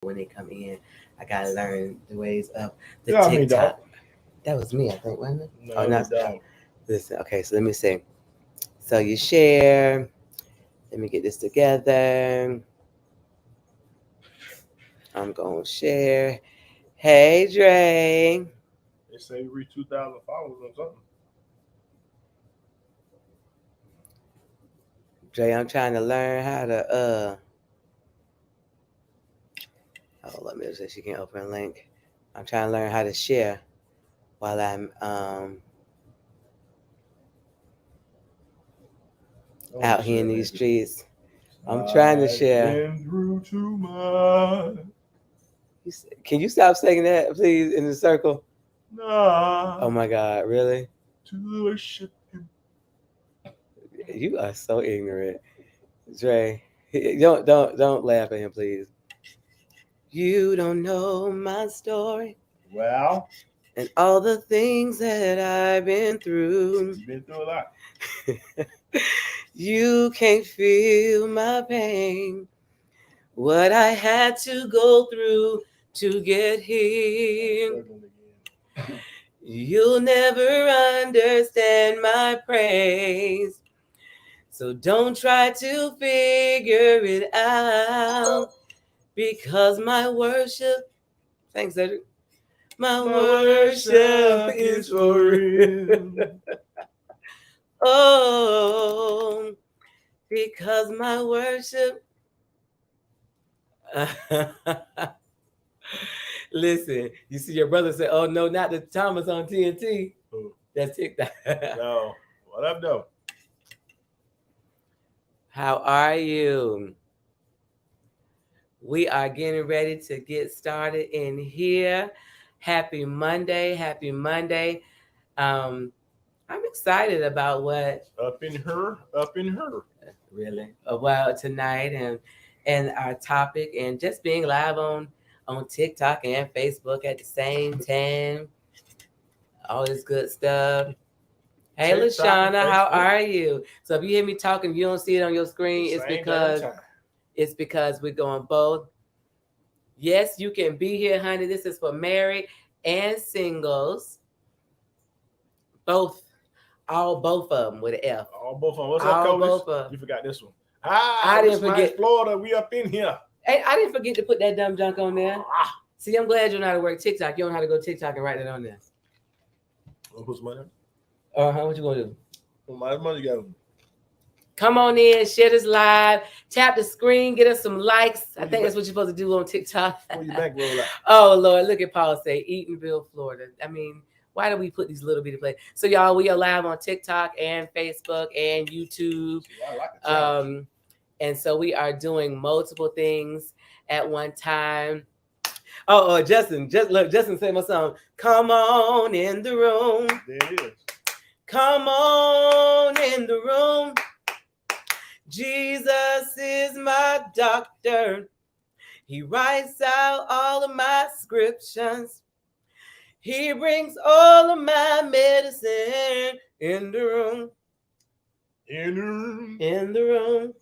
when they come in. I gotta learn the ways of the Yeah, I mean, dog. TikTok. That was me, I think, wasn't it? No, Oh, it no. was dog. Listen, okay, so let me see. So you share. Let me get this together. I'm gonna share. Hey, Dre. They say we reach 2,000 followers or something. Dre, I'm trying to learn how to oh, let me say she can open a link. I'm trying to learn how to share while I'm Oh, out here shit, in these baby. streets. I'm trying to I've share. been through too much. Can you stop saying that, please, in the circle? Nah, Oh my God, really? to worship him. You are so ignorant, Dre. Don't laugh at him, please. You don't know my story Well, and all the things that I've been through. you've been through a lot. You can't feel my pain, what I had to go through to get here. Struggling again. You'll never understand my praise. So don't try to figure it out because my worship, thanks, Cedric. My My worship worship is is for for real. real. Oh, because my worship. Listen, you see your brother say, "Oh no, not the Thomas on TNT." Ooh. That's TikTok. Yo, what up, though? How are you? We are getting ready to get started in here. Happy Monday. Happy Monday. Um, I'm excited about what Up in her, up in her. really about tonight and our topic and just being live on TikTok and Facebook at the same time. All this good stuff. Hey TikTok and Lashana, how Facebook. are you? So if you hear me talking, you don't see it on your The screen, same damn time. it's because we're going both. Yes, you can be here, honey. This is for married and singles. Both, both of them with an F. All both of them. What's up, All Cody? both of them. You forgot this one. I This didn't mine's forget. Florida. We up in here. Hey, I didn't forget to put that dumb junk on there. See, I'm glad you know how to work TikTok. You don't know how to go TikTok and write it on there. Who's money? What you gonna do? Well, my money got them. Come on in, share this live, tap the screen, get us some likes. I think that's what you're supposed to do on TikTok. Pull your back roll out. Oh Lord, look at Paul say Eatonville, Florida. I mean, why do we put these little bitty places? So y'all, we are live on TikTok and Facebook and YouTube. See, I like a challenge. And so we are doing multiple things at one time. Oh, Justin, Justin said my song. Come on in the room. There it is. Come on in the room. Jesus is my doctor. He writes out all of my scriptures. He brings all of my medicine in the room. In the room. In the room.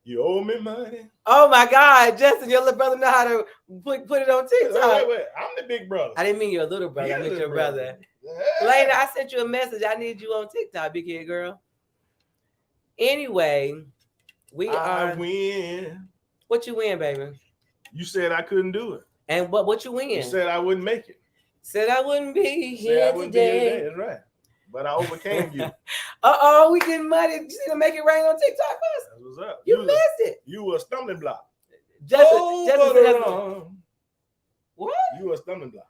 You owe me money. Oh my God, Justin, your little brother know how to put it on TikTok. Wait. I'm the big brother. I didn't mean your little brother. I meant your brother. Yeah. Later, I sent you a message. I need you on TikTok, big head girl. Anyway, I win. What you win, baby? You said I couldn't do it. And what you win? You said I wouldn't make it. Said I wouldn't be here today. That's right. But I overcame you. We getting money. You see to make it rain on TikTok first. That's what's up. You missed it. You were a stumbling block. What? You were a stumbling block.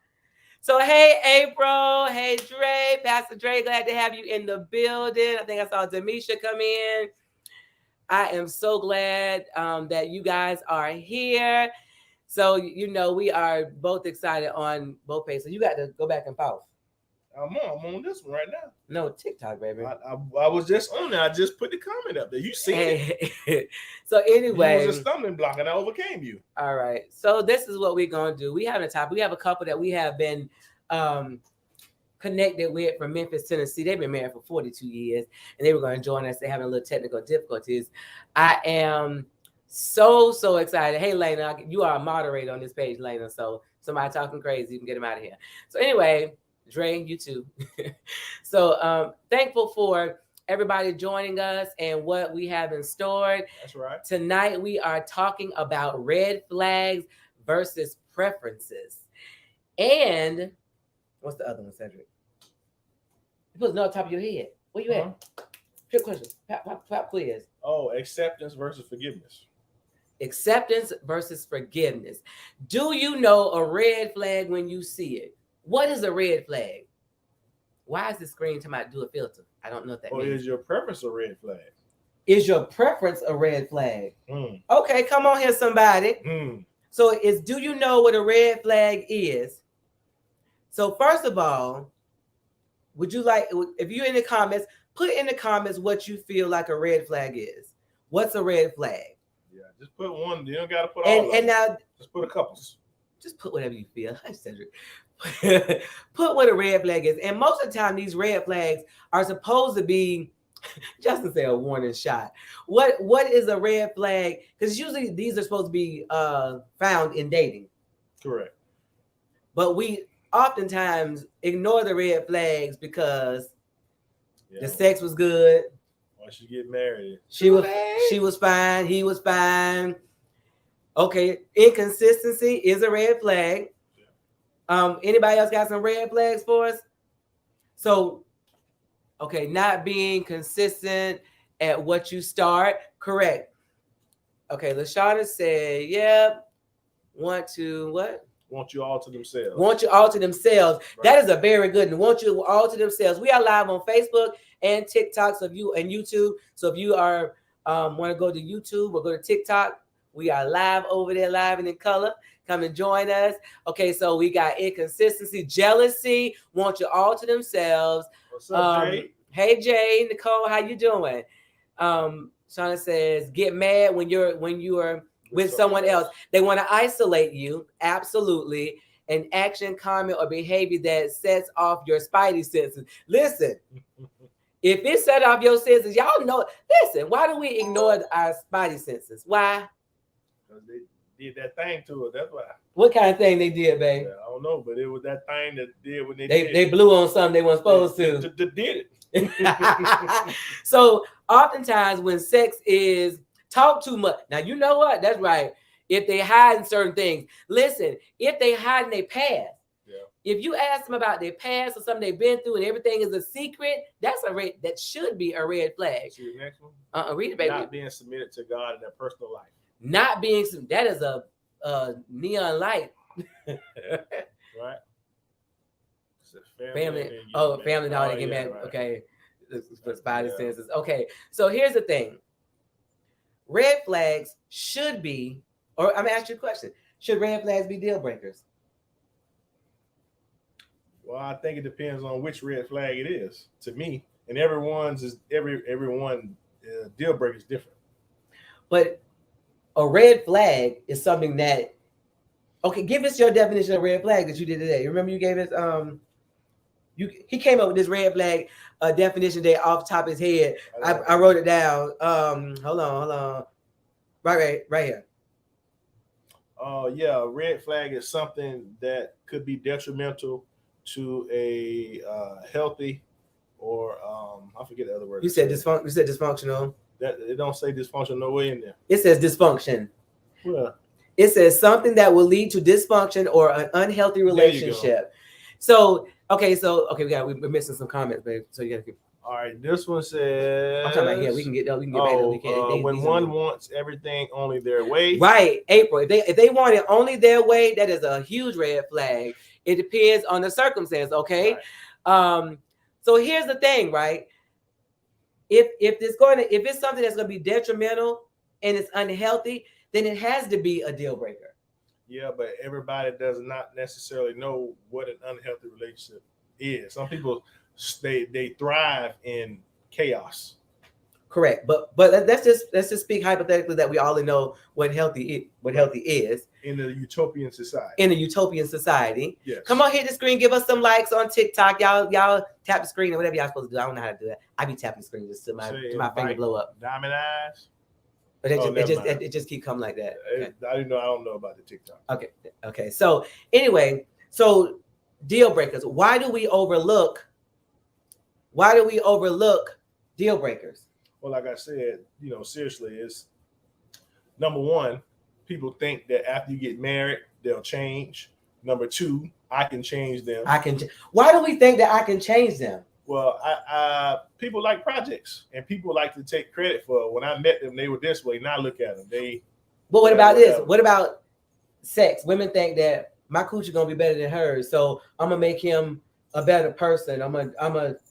So hey April, hey Dre, Pastor Dre, glad to have you in the building. I think I saw Demisha come in. I am so glad that you guys are here. So we are both excited on both pages. So you got to go back and pause. I'm on this one right now. No, TikTok, baby. I was just on there. I just put the comment up there. You see it. So anyway. You was a stumbling block and I overcame you. All right. So this is what we're going to do. We have a topic. We have a couple that we have been connected with from Memphis, Tennessee. They've been married for 42 years. And they were going to join us. They're having a little technical difficulties. I am So excited. Hey, Lena, you are a moderator on this page, Lena. So somebody talking crazy, you can get them out of here. So anyway, Dre, you too. So thankful for everybody joining us and what we have in store. That's right. Tonight we are talking about red flags versus preferences. And what's the other one, Cedric? You put it on top of your head. Where you at? Trick question. Pop quiz. Oh, acceptance versus forgiveness. Acceptance versus forgiveness. Do you know a red flag when you see it? What is a red flag? Why is the screen talking about do a filter? I don't know what that Or means. is your preference a red flag? Is your preference a red flag? Mm. Okay, come on here, somebody. Mm. So do you know what a red flag is? So first of all, would you like, if you're in the comments, put in the comments what you feel like a red flag is. What's a red flag? Yeah, just put one. You don't got to put all of them. And now, just put a couple. Just put whatever you feel. Hi, Cedric. Put what a red flag is. And most of the time, these red flags are supposed to be, Justin said, a warning shot. What is a red flag? Because usually these are supposed to be found in dating. Correct. But we oftentimes ignore the red flags because the sex was good. Once you get married, she was fine. He was fine. Okay, inconsistency is a red flag. Anybody else got some red flags for us? So, okay, not being consistent at what you start. Correct. Okay, LaShawna said, yep. Want you all to themselves. Want you all to themselves. Right. That is a very good one. Want you all to themselves. We are live on Facebook and TikTok. So if you and YouTube. So if you are want to go to YouTube or go to TikTok, we are live over there, live and in color. Come and join us. Okay, so we got inconsistency, jealousy, want you all to themselves. What's up, Jay? Hey, Jay, Nicole, how you doing? Shauna says, get mad when you are with someone else. They want to isolate you, absolutely. An action, comment, or behavior that sets off your spidey senses. Listen, if it set off your senses, y'all know. Listen, why do we ignore our spidey senses? Why? Because they did that thing to it. That's why. What kind of thing they did, babe? Yeah, I don't know, but it was that thing that did when they blew on something they weren't supposed to. They did it. So oftentimes when sex is talk too much. Now, you know what? That's right. If they hide in certain things, listen, if they hide in their past, if you ask them about their past or something they've been through and everything is a secret, that should be a red flag. See the next one? Read it, baby. Not being submitted to God in their personal life. Not being, that is a neon light. Right. Family. Family dog get mad. Right. Okay. For spidey senses. Okay. So here's the thing. Red flags should be, or I'm gonna ask you a question. Should red flags be deal breakers? Well, I think it depends on which red flag it is to me. And everyone deal breaker is different. But a red flag is something that, okay, give us your definition of red flag that you did today. Remember you gave us he came up with this red flag definition day off the top of his head. I wrote it down. Hold on. Right here. Yeah, a red flag is something that could be detrimental to a healthy or I forget the other word. You said dysfunctional. That it don't say dysfunction no way in there. It says dysfunction. Well, it says something that will lead to dysfunction or an unhealthy relationship. So we're missing some comments, babe. So you gotta keep. All right, this one says. I'm talking about here. We can get back to when one wants everything only their way. Right, April. If they want it only their way, that is a huge red flag. It depends on the circumstance. Okay. Right. So here's the thing, right? If it's something that's going to be detrimental and it's unhealthy, then it has to be a deal breaker. Yeah, but everybody does not necessarily know what an unhealthy relationship is. Some people they thrive in chaos. Correct, but let's just speak hypothetically that we all know what healthy is in the utopian society. In a utopian society, yes. Come on, hit the screen, give us some likes on TikTok, y'all tap the screen or whatever y'all supposed to do. I don't know how to do that. I be tapping the screen just to my finger blow up. Diamond eyes. But Oh, never mind. it just keep coming like that. Okay. I don't know about the TikTok. Okay. So anyway, so deal breakers. Why do we overlook deal breakers? Well, like I said, seriously, it's number one, people think that after you get married, they'll change. Number two, I can change them. Why do we think that I can change them? Well, people like projects, and people like to take credit for. When I met them, they were this way. Now look at them. But what about this? What about sex? Women think that my coochie gonna be better than hers, so I'm gonna make him a better person. I'm a.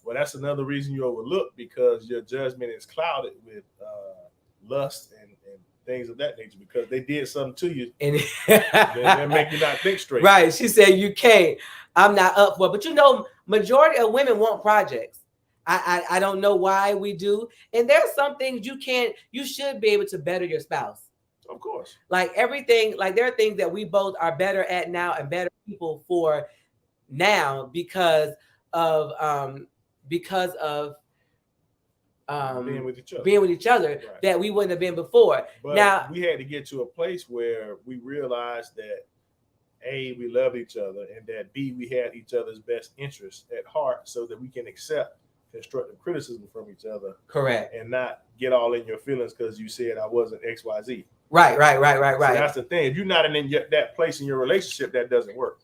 Well, that's another reason you overlook, because your judgment is clouded with lust and things of that nature, because they did something to you and they make you not think straight. Right. She said you can't. I'm not up for it. But majority of women want projects. I don't know why we do. And there's some things you should be able to better your spouse. Of course. Like everything, like there are things that we both are better at now and better people for now because of being with each other right. That we wouldn't have been before. But now we had to get to a place where we realized that A, we loved each other, and that B, we had each other's best interests at heart, so that we can accept constructive criticism from each other. Correct. And not get all in your feelings because you said I wasn't XYZ. Right. So that's the thing. If you're not in that place in your relationship, that doesn't work.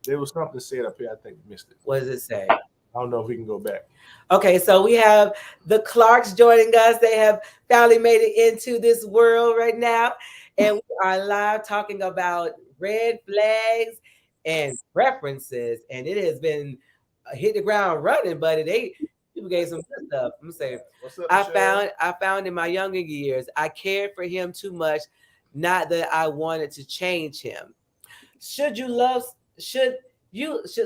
There was something said up here. I think we missed it. What does it say? I don't know if we can go back. Okay, so we have the Clarks joining us. They have finally made it into this world right now. And we are live talking about red flags and preferences. And it has been hit the ground running, but people gave some good stuff. I'm saying, what's up, I found in my younger years, I cared for him too much, not that I wanted to change him. Should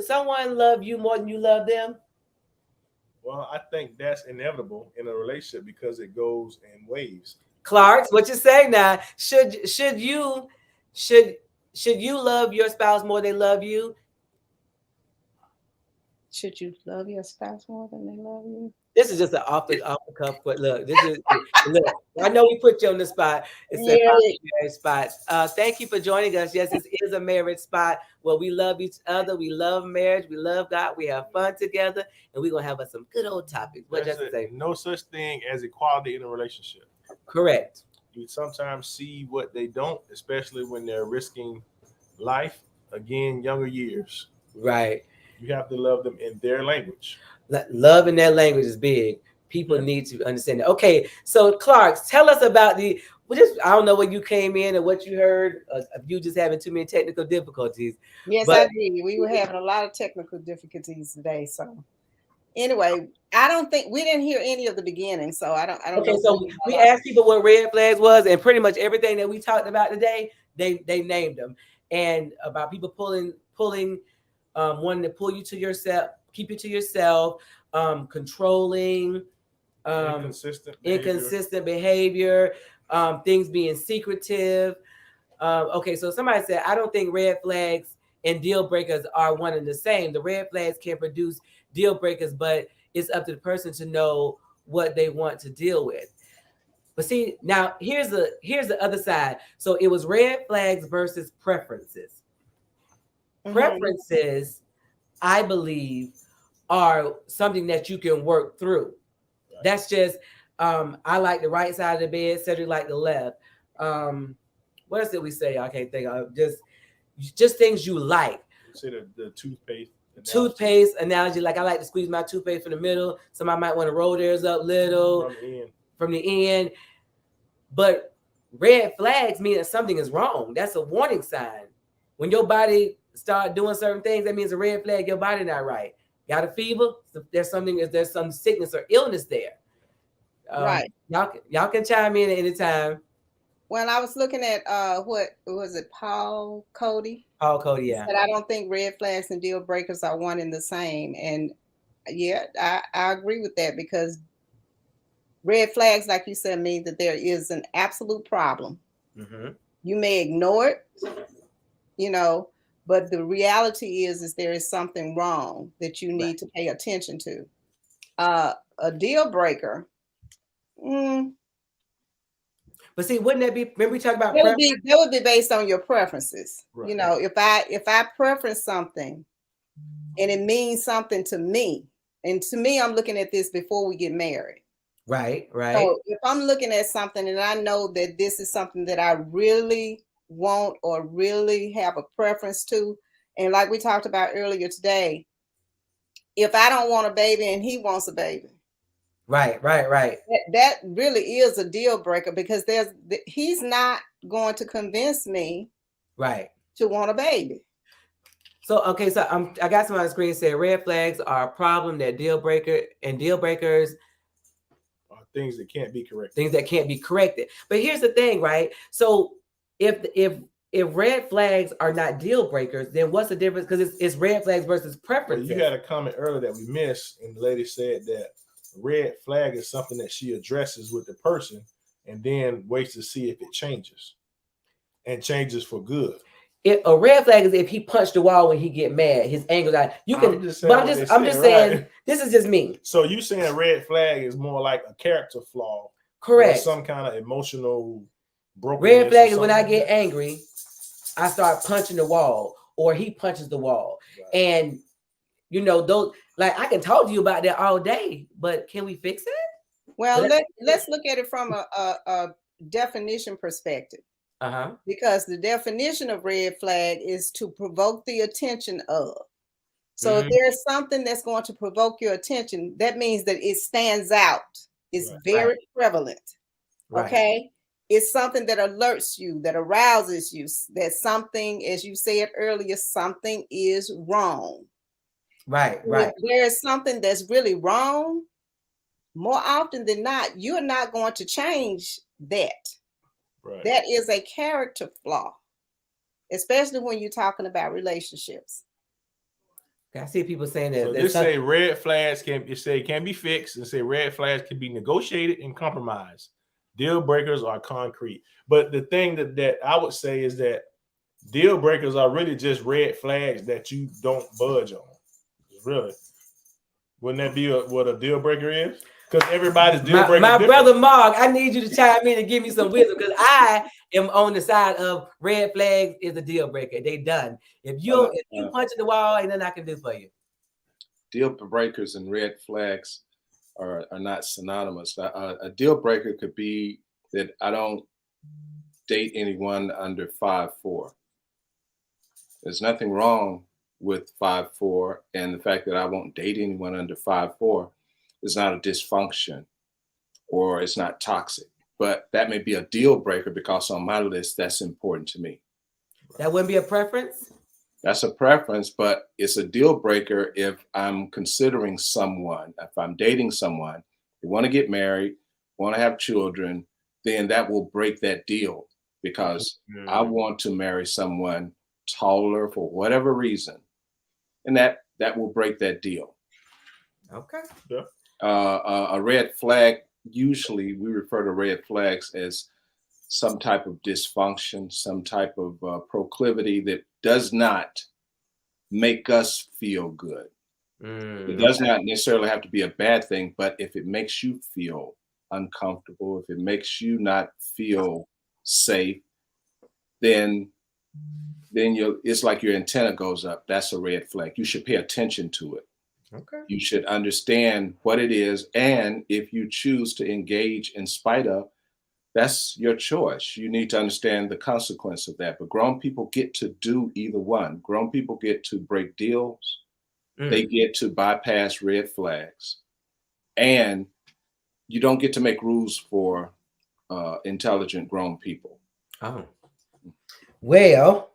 someone love you more than you love them? Well, I think that's inevitable in a relationship because it goes in waves. Clarks, what you say now? Should you love your spouse more than they love you? Should you love your spouse more than they love you? This is just an off the cuff, but look, I know we put you on the spot. It's a marriage spot. Thank you for joining us. Yes, this is a marriage spot where we love each other. We love marriage. We love God. We have fun together, and we're gonna have some good old topics. What you say? No such thing as equality in a relationship. Correct. You sometimes see what they don't, especially when they're risking life. Again, younger years. Right. You have to love them in their language. Love in their language is big. People need to understand that. Okay, so Clarks, tell us about I don't know when you came in and what you heard. You just having too many technical difficulties. Yes, I did. We were having a lot of technical difficulties today. So anyway, we didn't hear any of the beginning. So I don't okay, know. So we asked people what red flags was, and pretty much everything that we talked about today, they named them. And about people pulling wanting to pull you to yourself, keep you to yourself, controlling, inconsistent behavior, things being secretive. Okay, so somebody said, I don't think red flags and deal breakers are one and the same. The red flags can produce deal breakers, but it's up to the person to know what they want to deal with. But see, now here's the other side. So it was red flags versus preferences. Preferences, I believe, are something that you can work through. Right. That's just I like the right side of the bed, Cedric like the left. What else did we say? I can't think of. Just things you like. Say the toothpaste analogy. Toothpaste analogy. Like I like to squeeze my toothpaste from the middle. Somebody might want to roll theirs up little from the end. But red flags mean that something is wrong. That's a warning sign. When your body start doing certain things, that means a red flag. Your body not right. Got a fever? There's some sickness or illness there. Right. Y'all can chime in at any time. Well, I was looking at what was it, Paul Cody? Paul Cody, yeah. But I don't think red flags and deal breakers are one and the same. And yeah, I agree with that, because red flags, like you said, mean that there is an absolute problem. Mm-hmm. You may ignore it, but the reality is there is something wrong that you need to pay attention to. A deal breaker. But But see, wouldn't that be? Remember we talked about That would be based on your preferences. Right. You know, if I preference something and it means something to me, and to me, I'm looking at this before we get married. Right. So if I'm looking at something and I know that this is something that I really want or really have a preference to, and like we talked about earlier today, if I don't want a baby and he wants a baby, Right. that really is a deal breaker, because he's not going to convince me to want a baby. So okay, so I got some on the screen saying red flags are a problem, that deal breaker, and deal breakers are things that can't be corrected. Things that can't be corrected. But here's the thing, right? So if red flags are not deal breakers, then what's the difference? Because it's red flags versus preferences. Well, you had a comment earlier that we missed, and the lady said that a red flag is something that she addresses with the person and then waits to see if it changes, and changes for good. A red flag is if he punched the wall when he get mad, his anger's out. I'm just saying, this is just me. So you saying a red flag is more like a character flaw, correct? Some kind of emotional brokenness. Red flag is when I get angry, I start punching the wall, or he punches the wall, right. And you know, those, like, I can talk to you about that all day, but can we fix it? Well, let's look at it from a definition perspective. Because the definition of red flag is to provoke the attention of. So if there's something that's going to provoke your attention, that means that it stands out. It's very prevalent. Okay. It's something that alerts you, that arouses you, that something, as you said earlier, something is wrong. Right. If there is something that's really wrong, more often than not, you're not going to change that. Right. That is a character flaw, especially when you're talking about relationships. I see people saying that. So just say red flags can be fixed, and say red flags can be negotiated and compromised. Deal breakers are concrete. But the thing that I would say is that deal breakers are really just red flags that you don't budge on. Really, wouldn't that be what a deal breaker is? Because everybody's deal breaker. My brother Mark, I need you to chime in and give me some wisdom, because I am on the side of red flags is a deal breaker. They done. If you punch in the wall, ain't nothing I can do for you. Deal breakers and red flags are not synonymous. A deal breaker could be that I don't date anyone under 5'4". There's nothing wrong with 5'4", and the fact that I won't date anyone under 5'4" is not a dysfunction, or it's not toxic. But that may be a deal breaker because on my list, that's important to me. That wouldn't be a preference? That's a preference, but it's a deal breaker if I'm considering someone, if I'm dating someone, they want to get married, want to have children, then that will break that deal, because I want to marry someone taller for whatever reason. And that will break that deal. Okay. Yeah. A red flag, usually we refer to red flags as some type of dysfunction, some type of proclivity that does not make us feel good. It does not necessarily have to be a bad thing, but if it makes you feel uncomfortable, if it makes you not feel safe, then it's like your antenna goes up. That's a red flag. You should pay attention to it. Okay. You should understand what it is, and if you choose to engage in spite of, that's your choice. You need to understand the consequence of that. But grown people get to do either one. Grown people get to break deals. They get to bypass red flags. And you don't get to make rules for intelligent grown people. Oh. Well,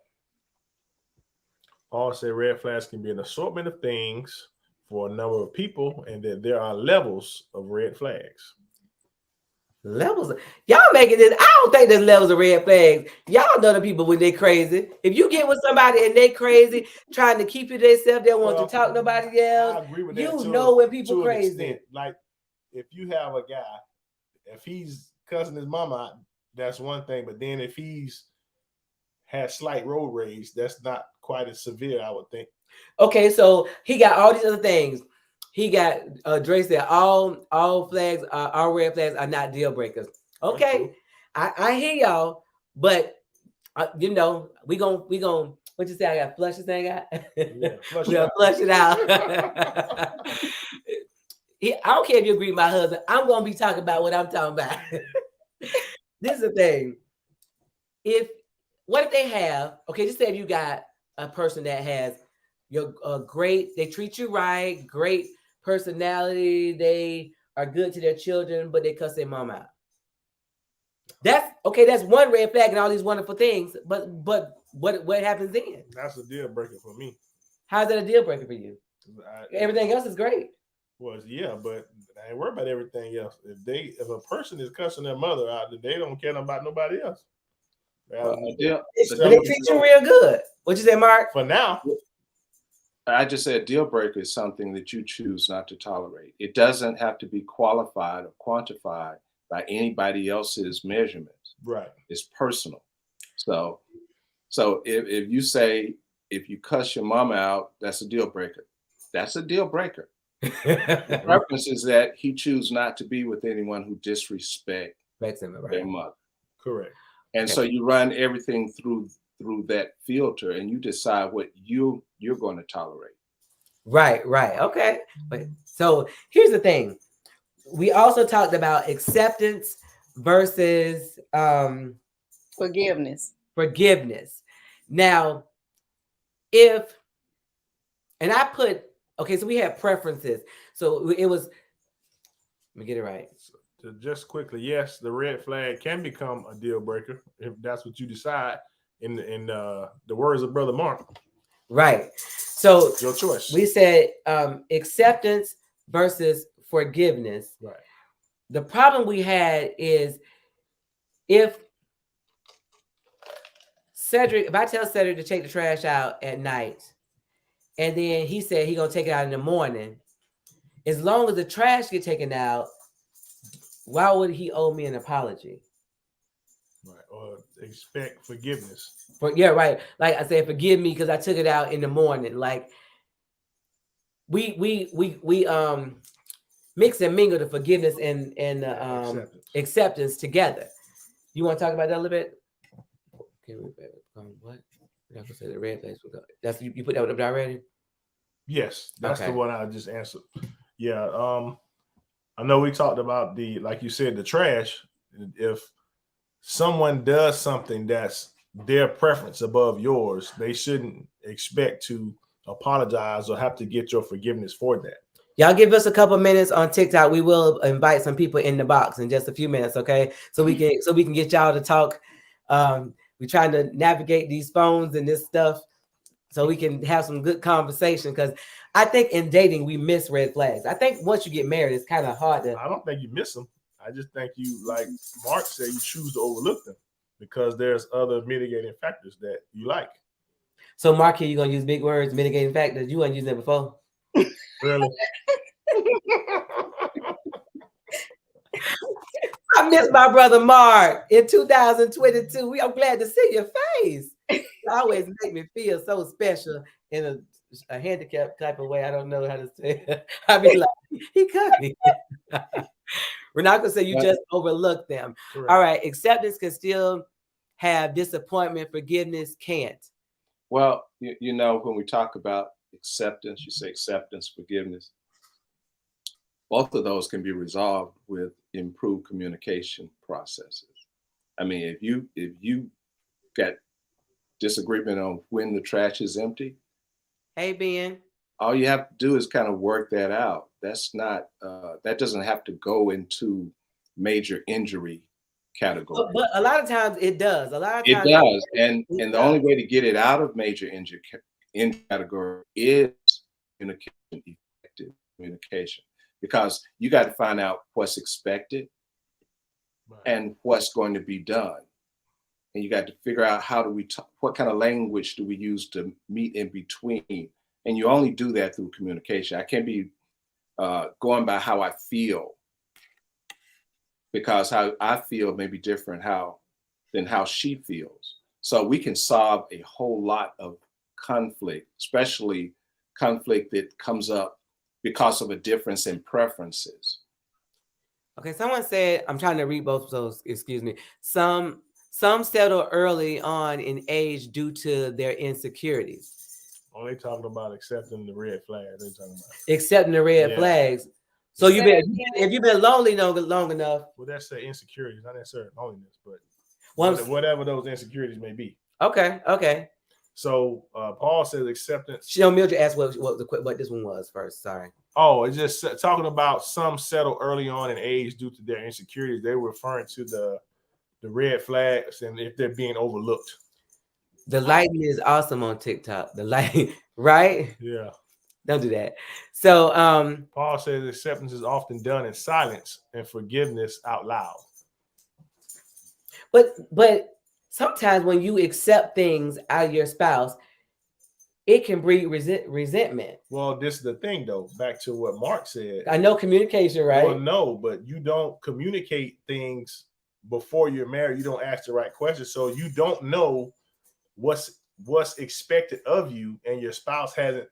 Paul said red flags can be an assortment of things for a number of people, and that there are levels of red flags. Levels? Y'all making this. I don't think there's levels of red flags. Y'all know the people when they crazy. If you get with somebody and they crazy, trying to keep it themselves, they don't want to talk to nobody else. I agree with you that know when people crazy. Like, if you have a guy, if he's cussing his mama out, that's one thing. But then if he's had slight road rage, that's not quite as severe, I would think. Okay, so he got all these other things. He got Dre said all flags, all red flags are not deal breakers. Okay, I hear y'all, but you know, we gon' what you say? I got flush this thing out. Yeah, flush We it gonna out. flush it out. I don't care if you agree with my husband. I'm gonna be talking about what I'm talking about. This is the thing. What if they have, okay, just say if you got a person that has your great, they treat you right, great personality, they are good to their children, but they cuss their mom out. That's okay, that's one red flag and all these wonderful things, but what happens then? That's a deal breaker for me. How's that a deal breaker for you? Everything else is great. Well, yeah, but I ain't worried about everything else. If a person is cussing their mother out, then they don't care about nobody else. Well, They treat you real good. What you say, Mark? For now. I just said deal breaker is something that you choose not to tolerate. It doesn't have to be qualified or quantified by anybody else's measurements. Right. It's personal. So if you say, if you cuss your mom out, that's a deal breaker. That's a deal breaker. The preference is that he choose not to be with anyone who disrespect their mother. Correct. And so you run everything through that filter, and you decide what you're going to tolerate. Right. Okay. But so here's the thing. We also talked about acceptance versus Forgiveness. Now, so we had preferences. So it was, let me get it right. So just quickly, yes, the red flag can become a deal breaker if that's what you decide. In the words of Brother Mark. Right. So your choice. We said acceptance versus forgiveness. Right. The problem we had is if I tell Cedric to take the trash out at night, and then he said he's gonna take it out in the morning, as long as the trash get taken out, why would he owe me an apology? Right. Or expect forgiveness. Right. Like I said, forgive me because I took it out in the morning. Like we mix and mingle the forgiveness and acceptance together. You want to talk about that a little bit? What? I'm gonna say the red flags. That's you put that up already? Yes, that's the one I just answered. Yeah. I know we talked about like you said, the trash. If someone does something that's their preference above yours, they shouldn't expect to apologize or have to get your forgiveness for that. Y'all give us a couple minutes on TikTok. We will invite some people in the box in just a few minutes, okay? So we can get y'all to talk. We're trying to navigate these phones and this stuff so we can have some good conversation, because I think in dating we miss red flags. I think once you get married, it's kind of hard to. I don't think you miss them. I just think you, like Mark said, you choose to overlook them because there's other mitigating factors that you like. So, Mark, here you're going to use big words, mitigating factors. You weren't using it before. Really? I miss my brother Mark in 2022. I'm glad to see your face. You always make me feel so special in a handicapped type of way. I don't know how to say it. I mean, like, he cut me. We're not going to say you just overlook them. Correct. All right. Acceptance can still have disappointment. Forgiveness can't. Well, you know, when we talk about acceptance, you say acceptance, forgiveness. Both of those can be resolved with improved communication processes. I mean, if you got disagreement on when the trash is empty. Hey, Ben. All you have to do is kind of work that out. That's not, that doesn't have to go into major injury category. But a lot of times it does. A lot of times it does. And the only way to get it out of major injury category is communication, effective communication, because you got to find out what's expected and what's going to be done. And you got to figure out how do we what kind of language do we use to meet in between. And you only do that through communication. I can't be going by how I feel, because how I feel may be different than how she feels. So we can solve a whole lot of conflict, especially conflict that comes up because of a difference in preferences. Okay, someone said, I'm trying to read both of those, excuse me. Some settle early on in age due to their insecurities. Oh, they talking about accepting the red flag. They talking about. Accepting the red Yeah. flags. So Say you've been, again. if you've been lonely long enough. Well, that's the insecurities, not necessarily loneliness, but Well, whatever those insecurities may be. okay. So Paul says acceptance. Mildred asked what this one was first. Sorry. Oh, it's just talking about some settle early on in age due to their insecurities. They were referring to the red flags and if they're being overlooked. The lighting is awesome on TikTok. The light, right? Yeah. Don't do that. So Paul says acceptance is often done in silence and forgiveness out loud. but sometimes when you accept things out of your spouse, it can breed resentment. Well, this is the thing, though. Back to what Mark said. I know communication, right? Well, no, but you don't communicate things before you're married. You don't ask the right questions, so you don't know what's expected of you, and your spouse hasn't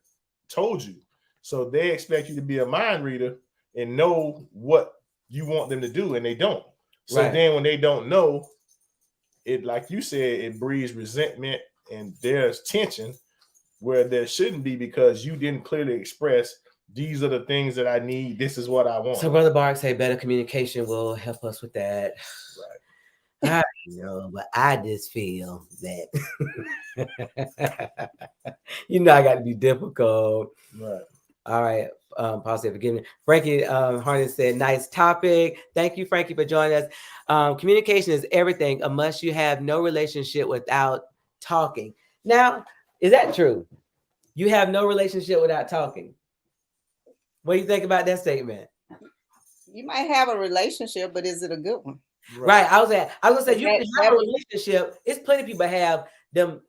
told you. So they expect you to be a mind reader and know what you want them to do, and they don't. So Right. then when they don't know, it, like you said, it breeds resentment and there's tension where there shouldn't be because you didn't clearly express these are the things that I need. This is what I want. So Brother Bark say better communication will help us with that. Right. I know, but I just feel that I got to be difficult. Right. All right. Paul said, forgive me. Frankie Harness said, nice topic. Thank you, Frankie, for joining us. Communication is everything, unless you have no relationship without talking. Now, is that true? You have no relationship without talking. What do you think about that statement? You might have a relationship, but is it a good one? Right. I was gonna say you That- can have a relationship. It's plenty of people have them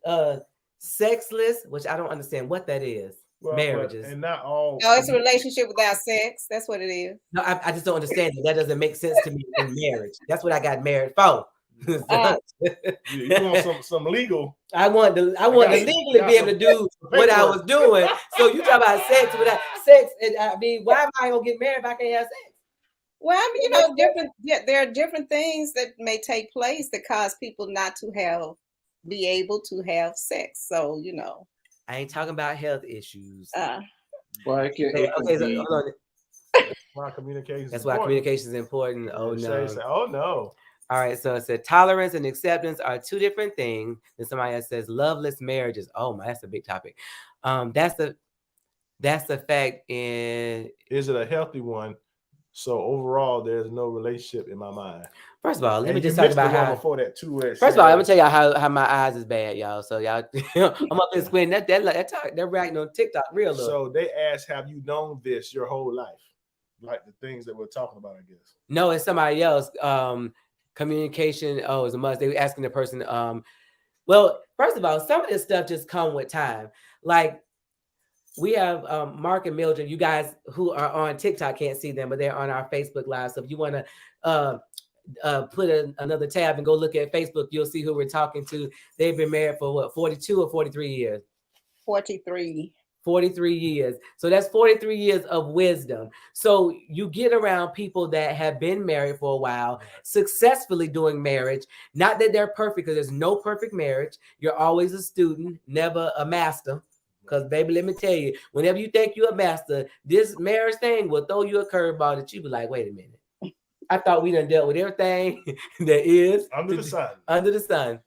sexless, which I don't understand what that is. Well, Marriages. and not all. No, it's a relationship without sex. That's what it is. No, I just don't understand it. That doesn't make sense to me in marriage. That's what I got married for. You want some legal. I want to legally be able to do what I was doing. So you talk about sex without sex. I mean, why am I gonna get married if I can't have sex? Well, I mean, there are different things that may take place that cause people not to be able to have sex. So, I ain't talking about health issues. Well, it can be. Hold on. Why communication? That's why communication is important. Oh no. Oh no. All right, so it said tolerance and acceptance are two different things. And somebody else says loveless marriages. Oh my, that's a big topic. That's the fact. In is it a healthy one? So overall, there's no relationship in my mind. First of all, let me And just you talk missed the about one how. before that too. First of all, I'm gonna tell y'all how my eyes is bad, y'all. So y'all, I'm up there squinting. They're writing on TikTok real low. So they asked, have you known this your whole life? Like the things that we're talking about, I guess. No, it's somebody else. Communication. Oh, it's a must. They were asking the person. Well, first of all, some of this stuff just come with time. Like we have Mark and Mildred. You guys who are on TikTok can't see them, but they're on our Facebook Live. So if you want to put another tab and go look at Facebook, you'll see who we're talking to. They've been married for what, 42 or 43 years? 43. 43 years. So that's 43 years of wisdom. So you get around people that have been married for a while, successfully doing marriage. Not that they're perfect, because there's no perfect marriage. You're always a student, never a master. Because baby, let me tell you, whenever you think you're a master, this marriage thing will throw you a curveball that you be like, wait a minute. I thought we done dealt with everything that is under the sun. Under the sun.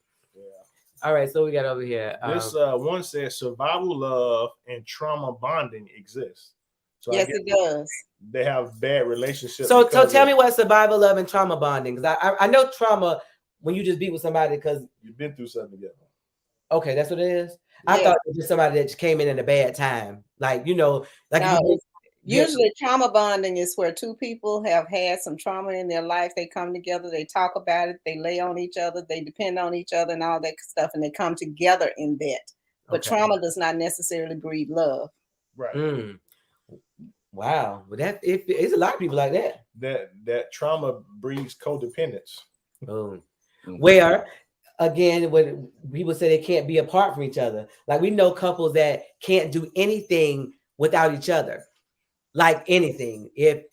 All right, so we got over here. This one says survival love and trauma bonding exists. So yes, it does. They have bad relationships. So tell me what survival love and trauma bonding. Because I know trauma when you just be with somebody because you've been through something together. Okay, that's what it is. I thought it was just somebody that just came in a bad time. Like, no, usually trauma bonding is where two people have had some trauma in their life. They come together, they talk about it, they lay on each other, they depend on each other and all that stuff, and they come together in that. But trauma does not necessarily breed love. Right. Mm. Wow. But it's a lot of people like that. That trauma breeds codependence. Oh. Where again, when people say they can't be apart from each other, like we know couples that can't do anything without each other. Like anything. If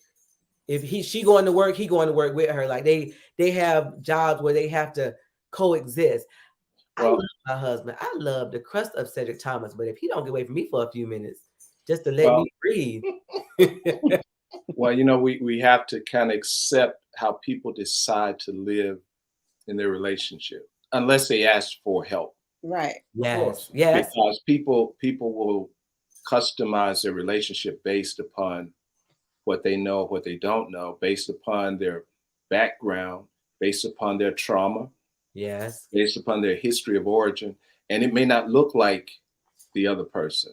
If she going to work, he going to work with her. Like they have jobs where they have to coexist. I Well, love my husband. I love the crust of Cedric Thomas, but if he don't get away from me for a few minutes, just to let me breathe. well, you know, we have to kind of accept how people decide to live in their relationship, unless they ask for help. Right. Yes, yes. Because people will customize their relationship based upon what they know, what they don't know, based upon their background, based upon their trauma, Yes. based upon their history of origin, and it may not look like the other person.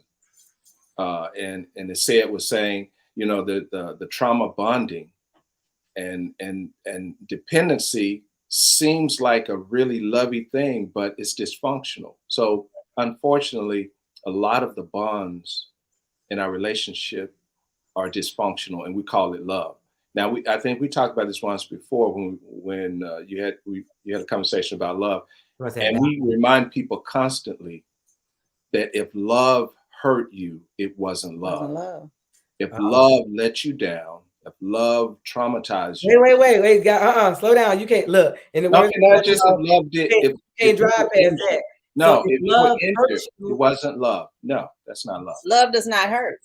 And the said was saying, you know, the trauma bonding and dependency seems like a really lovey thing, but it's dysfunctional. So unfortunately, a lot of the bonds in our relationship are dysfunctional, and we call it love. Now, I think we talked about this once before when you had a conversation about love, and we remind people constantly that if love hurt you, it wasn't love. Wasn't love. If love let you down, if love traumatized you, Wait, slow down. You can't look. In the words, not just if love did. You can't drive past that. No, So if love you were hurts injured, you, it wasn't love. No, that's not love. Love does not hurt.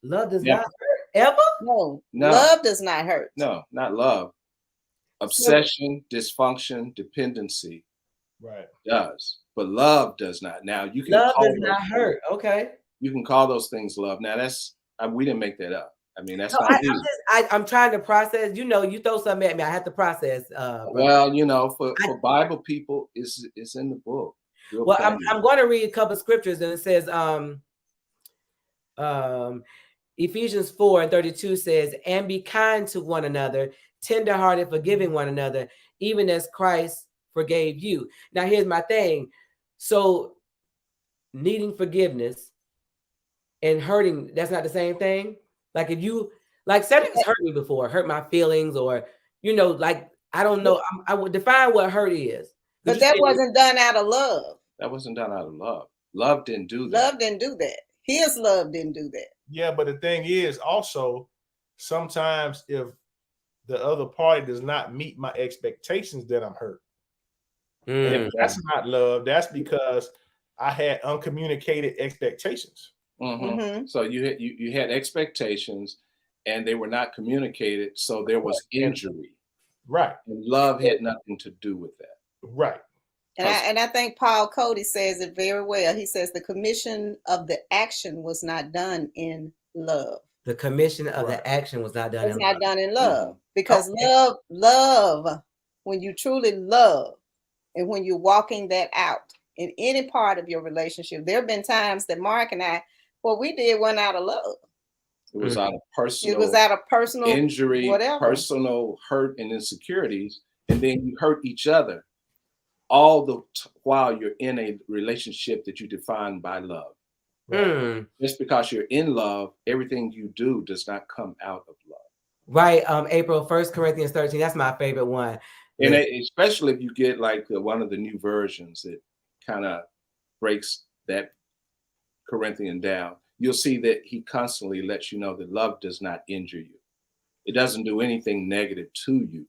love does Yeah. not hurt ever. No. No. Love does not hurt. No, not love. Obsession, dysfunction, dependency Right. does, but love does not. Now you can Love call does not hurt. Okay. You can call those things love. Now we didn't make that up. I mean, that's No, not me. I'm trying to process. You know, you throw something at me, I have to process. Well, you know, for Bible people, it's in the book. Well, I'm going to read a couple of scriptures, and it says, Ephesians 4:32 says, "And be kind to one another, tenderhearted, forgiving one another, even as Christ forgave you." Now, here's my thing. So, needing forgiveness and hurting, that's not the same thing. Like if you, like Cedric has hurt me before, hurt my feelings, or, you know, like, I don't know. I would define what hurt is. But that wasn't done out of love. That wasn't done out of love. Love didn't do that. Love didn't do that. His love didn't do that. Yeah, but the thing is also sometimes if the other party does not meet my expectations, then I'm hurt. And if that's not love, that's because I had uncommunicated expectations. Mm-hmm. So you had expectations and they were not communicated, so there was injury. Right. And love had nothing to do with that. Right. And I think Paul Cody says it very well. He says the commission of the action was not done in love. The commission of the action was not done. It's not done in love, because love, when you truly love, and when you're walking that out in any part of your relationship, there have been times that Mark and I, what we did went out of love. It was out of personal. It was out of personal injury, whatever. Personal hurt and insecurities, and then you hurt each other. All the while you're in a relationship that you define by love. Right? Just because you're in love, everything you do does not come out of love. Right. April, 1 Corinthians 13. That's my favorite one. And especially if you get like one of the new versions that kind of breaks that Corinthian down, you'll see that he constantly lets you know that love does not injure you. It doesn't do anything negative to you.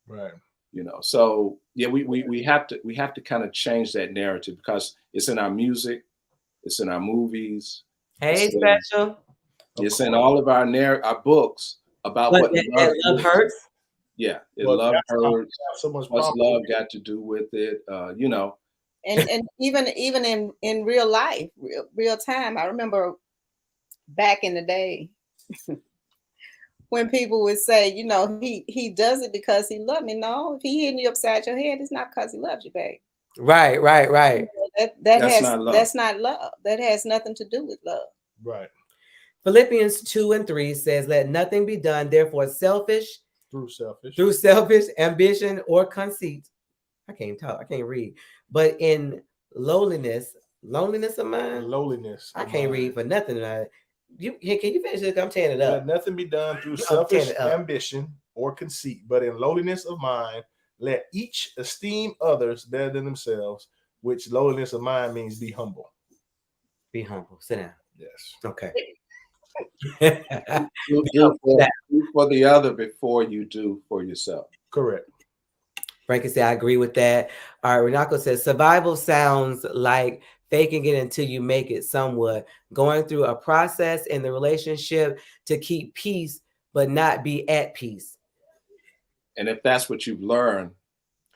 Right. You know, so yeah, we have to kind of change that narrative, because it's in our music, it's in our movies. Hey, Special. It's in all of our books about what love hurts. Yeah, love hurts. So much what's love got to do with it? You know, and even in real life, real time. I remember back in the day. When people would say, you know, he does it because he loved me. No, if he hitting you upside your head, it's not because he loves you, babe. Right. That's not love. That has nothing to do with love. Right. Philippians 2:3 says, "Let nothing be done, therefore, through selfish ambition or conceit." I can't talk. I can't read. But in lowliness of mind. I can't read for nothing. Can you finish it? I'm tearing it up. Let nothing be done through selfish ambition or conceit, but in lowliness of mind, let each esteem others better than themselves, which lowliness of mind means be humble. Be humble. Sit down. Yes. Okay. Do for the other before you do for yourself. Correct. Frankie said, I agree with that. All right, Renako says, survival sounds like faking it until you make it somewhat. Going through a process in the relationship to keep peace, but not be at peace. And if that's what you've learned.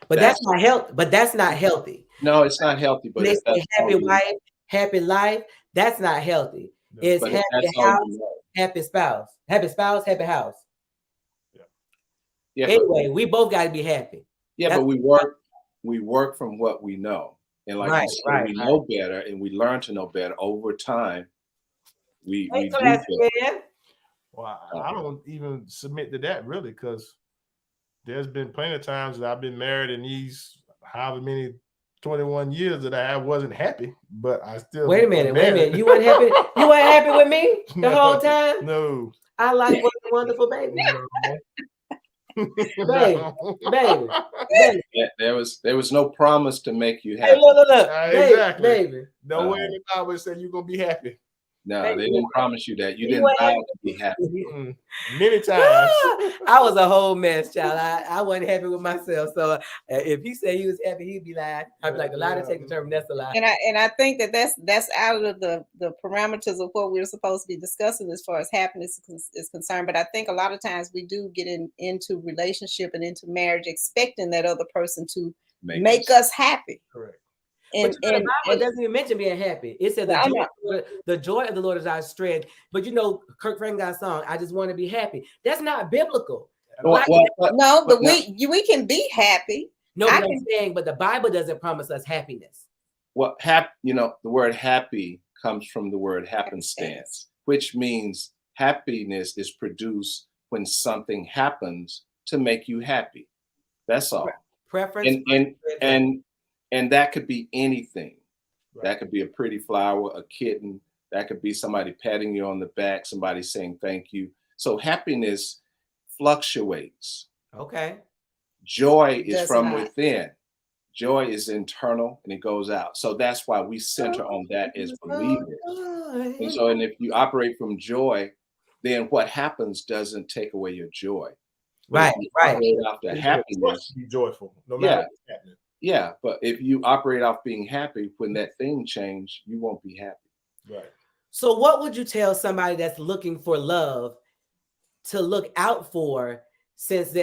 But that's not healthy. But that's not healthy. No, it's not healthy. But they if say happy wife, happy life, that's not healthy. No. It's but happy house, happy spouse. Happy spouse, happy house. Yeah. Anyway, we both got to be happy. Yeah, but we work from what we know. And like you said, we know better and we learn to know better over time. We do better. Well, I don't even submit to that really, because there's been plenty of times that I've been married in these however many 21 years that I wasn't happy, but I still wait a minute. You weren't happy. You weren't happy with me the whole time? No. I like what a wonderful baby. baby. Yeah, there was no promise to make you happy. Hey, look. Exactly. Baby. No way in the Bible said you're gonna be happy. No, they didn't promise you that. You didn't vow to be happy. Many times. I was a whole mess, child. I wasn't happy with myself. So if he said he was happy, he'd be lying. I'd be like, a lie to take the term, that's a lie. And I think that's out of the parameters of what we're supposed to be discussing as far as happiness is concerned. But I think a lot of times we do get into relationship and into marriage expecting that other person to make us happy. Correct. But the Bible doesn't even mention being happy. It said the joy of the Lord is our strength. But Kirk Franklin got a song, I just want to be happy. That's not biblical. We can be happy. No, I'm saying, but the Bible doesn't promise us happiness. Well, the word happy comes from the word happenstance, which means happiness is produced when something happens to make you happy. That's all. Preference. And that could be anything. Right. That could be a pretty flower, a kitten. That could be somebody patting you on the back, somebody saying thank you. So happiness fluctuates. Okay. Joy is from within. Joy is internal and it goes out. So that's why we center on that as believers. And if you operate from joy, then what happens doesn't take away your joy. Right. After happiness, be joyful, no matter what's happening. Yeah, but if you operate off being happy, when that thing changes, you won't be happy. Right. So what would you tell somebody that's looking for love to look out for, because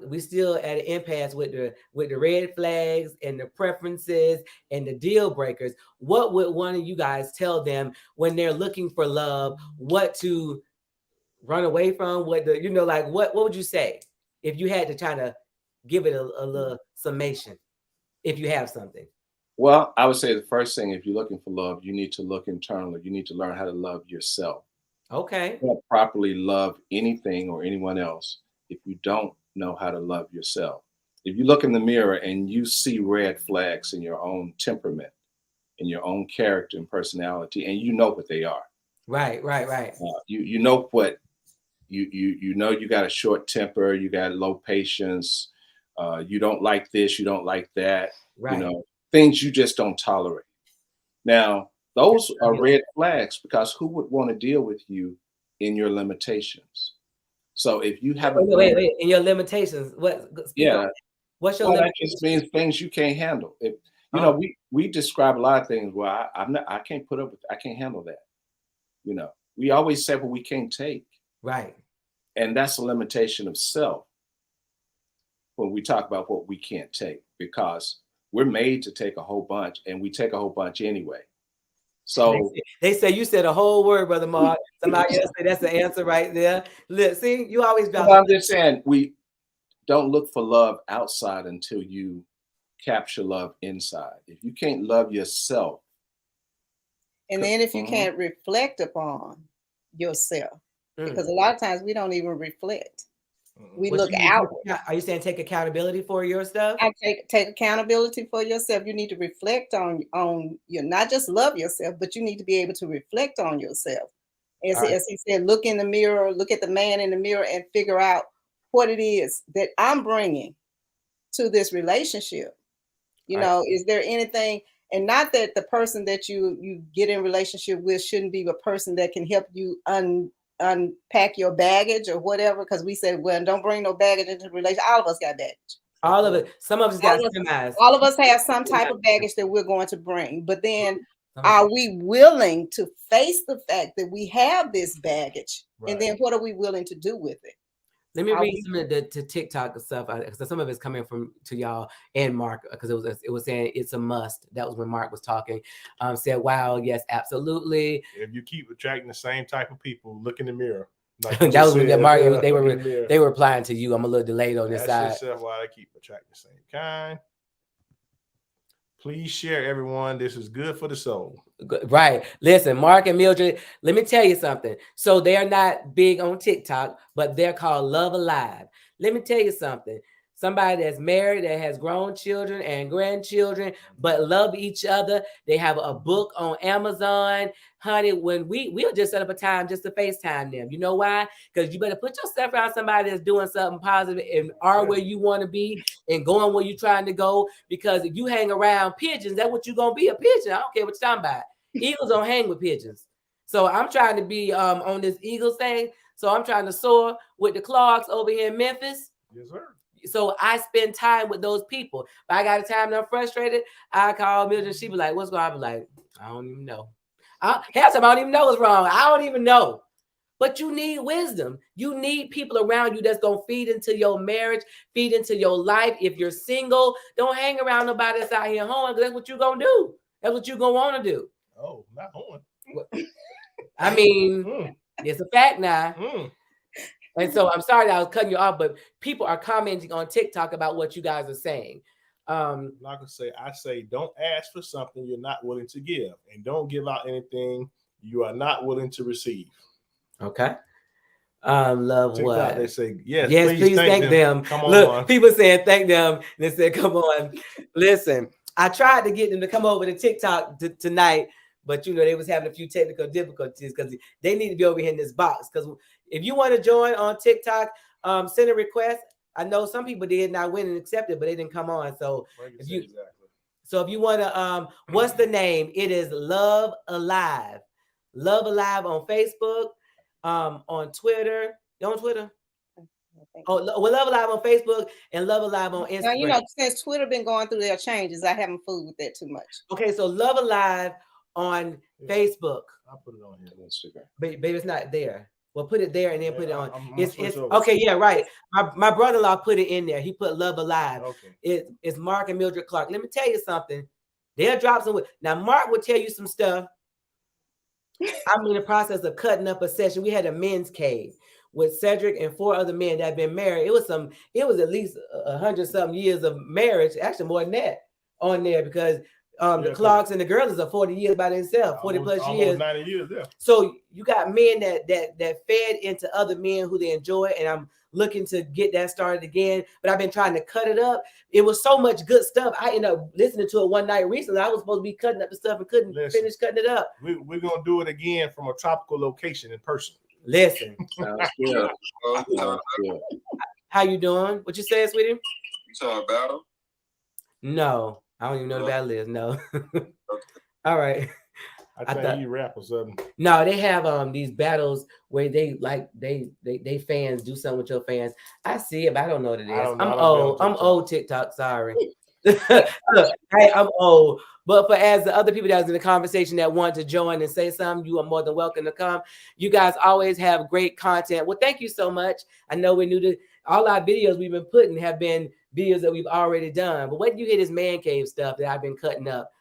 we still at an impasse with the red flags and the preferences and the deal breakers? What would one of you guys tell them when they're looking for love, what to run away from? What would you say if you had to try to give it a little summation, if you have something? Well, I would say the first thing, if you're looking for love, you need to look internally. You need to learn how to love yourself. Okay. You can't properly love anything or anyone else if you don't know how to love yourself. If you look in the mirror and you see red flags in your own temperament, in your own character and personality, and you know what they are. Right. You know what you know. You got a short temper. You got low patience. You don't like this, you don't like that, right. Things you just don't tolerate. Now, those are red flags, because who would want to deal with you in your limitations? So if you have wait, in your limitations, what's your limitations? That just means things you can't handle. If we describe a lot of things. Well, I can't put up with, I can't handle that. We always say what we can't take. Right. And that's a limitation of self. When we talk about what we can't take, because we're made to take a whole bunch, and we take a whole bunch anyway. So they say you said a whole word, Brother Mark. Somebody else say that's the answer right there. Look, see, you always drop. I'm just saying, we don't look for love outside until you capture love inside. If you can't love yourself, and then if you can't reflect upon yourself, because a lot of times we don't even reflect. We look outward. Are you saying take accountability for your stuff? I take accountability for yourself. You need to reflect on you, not just love yourself, but you need to be able to reflect on yourself. As he said, look in the mirror, look at the man in the mirror, and figure out what it is that I'm bringing to this relationship. Is there anything? And not that the person that you get in relationship with shouldn't be a person that can help you unpack your baggage or whatever. Because we said, well, don't bring no baggage into the relationship. All of us got baggage. All of it. Some of us got semis. All of us have some type of baggage that we're going to bring. But then are we willing to face the fact that we have this baggage? Right. And then what are we willing to do with it? Let me read some of the TikTok stuff because some of it's coming from to y'all and Mark because it was saying it's a must. That was when Mark was talking. Said, "Wow, yes, absolutely." If you keep attracting the same type of people, look in the mirror. Like That was when Mark. They were they replying to you. I'm a little delayed on this side. Yourself while I keep attracting the same kind. Please share, everyone. This is good for the soul. Right. Listen, Mark and Mildred, let me tell you something. So they are not big on TikTok, but they're called Love Alive. Let me tell you something. Somebody that's married, that has grown children and grandchildren, but love each other. They have a book on Amazon. Honey, when we'll just set up a time just to FaceTime them. You know why? Because you better put yourself around somebody that's doing something positive and are where you want to be and going where you're trying to go. Because if you hang around pigeons, that's what you're going to be, a pigeon. I don't care what you're talking about. Eagles don't hang with pigeons. So I'm trying to be on this Eagles thing. So I'm trying to soar with the Clarks over here in Memphis. Yes, sir. So I spend time with those people. If I got a time and I'm frustrated, I call Mildred. She be like, "What's going on?" I be like, "I don't even know." Half the time I don't even know what's wrong. I don't even know. But you need wisdom. You need people around you that's going to feed into your marriage, feed into your life. If you're single, don't hang around nobody that's out here hoeing, because that's what you're going to do. That's what you're going to want to do. Oh, not hoeing. I mean, it's a fact now. And so I'm sorry that I was cutting you off, but people are commenting on TikTok about what you guys are saying. Like I say, don't ask for something you're not willing to give, and don't give out anything you are not willing to receive. Okay. Love TikTok, what? they say, yes, please thank them. Come on. Look, people saying thank them. They said, come on. Listen, I tried to get them to come over to TikTok tonight, but they was having a few technical difficulties because they need to be over here in this box. Because if you want to join on TikTok, send a request. I know some people did not win and accept it, but they didn't come on. So if you want to, what's the name? It is Love Alive. Love Alive on Facebook, on Twitter. You on Twitter? Oh, well, Love Alive on Facebook and Love Alive on Instagram. Now, since Twitter been going through their changes, I haven't fooled with that too much. Okay, so Love Alive on Facebook. I'll put it on here. Instagram. Baby, it's not there. Well, put it there and then put it on. It's over. Okay, yeah, right. My brother-in-law put it in there. He put Love Alive. Okay. It's Mark and Mildred Clark. Let me tell you something. They'll drop some. Now, Mark will tell you some stuff. I'm in the process of cutting up a session. We had a men's cave with Cedric and 4 other men that had been married. It was at least 100-something years of marriage, actually more than that on there, because the Clarks and the girls are 40 years by themselves, 40 plus years. 90 years, yeah. So you got men that fed into other men who they enjoy, and I'm looking to get that started again. But I've been trying to cut it up. It was so much good stuff. I ended up listening to it one night recently. I was supposed to be cutting up the stuff and couldn't finish cutting it up. We're gonna do it again from a tropical location in person. Listen. Sounds good. How you doing? What you saying, sweetie? You talking about them? No, I don't even know the battle is. No. All right. I think you rap or something. No, they have these battles where they fans do something with your fans. I see it, but I don't know what it is. I'm old. I'm old TikTok. Sorry. Look, hey, I'm old. But for as the other people that was in the conversation that want to join and say something, you are more than welcome to come. You guys always have great content. Well, thank you so much. I know we're new to all our videos we've been putting have been videos that we've already done. But when you hear this man cave stuff that I've been cutting up,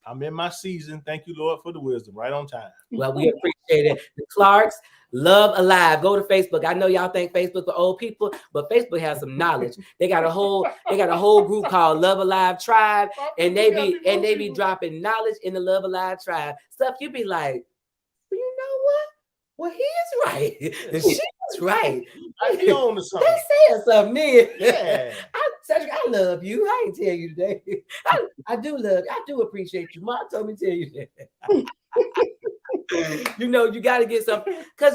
I'm in my season. Thank you, Lord, for the wisdom. Right on time. Well, we appreciate it. The Clarks, Love Alive. Go to Facebook. I know y'all think Facebook for old people, but Facebook has some knowledge. They got a whole group called Love Alive Tribe, and they be dropping knowledge in the Love Alive Tribe. Stuff you be like, well, you know what? Well, he is right. And she is right. I be on to something. They saying something then. Yeah. Cedric, I love you. I ain't tell you today. I do love you. I do appreciate you. Mom told me to tell you that. You got to get something. Because,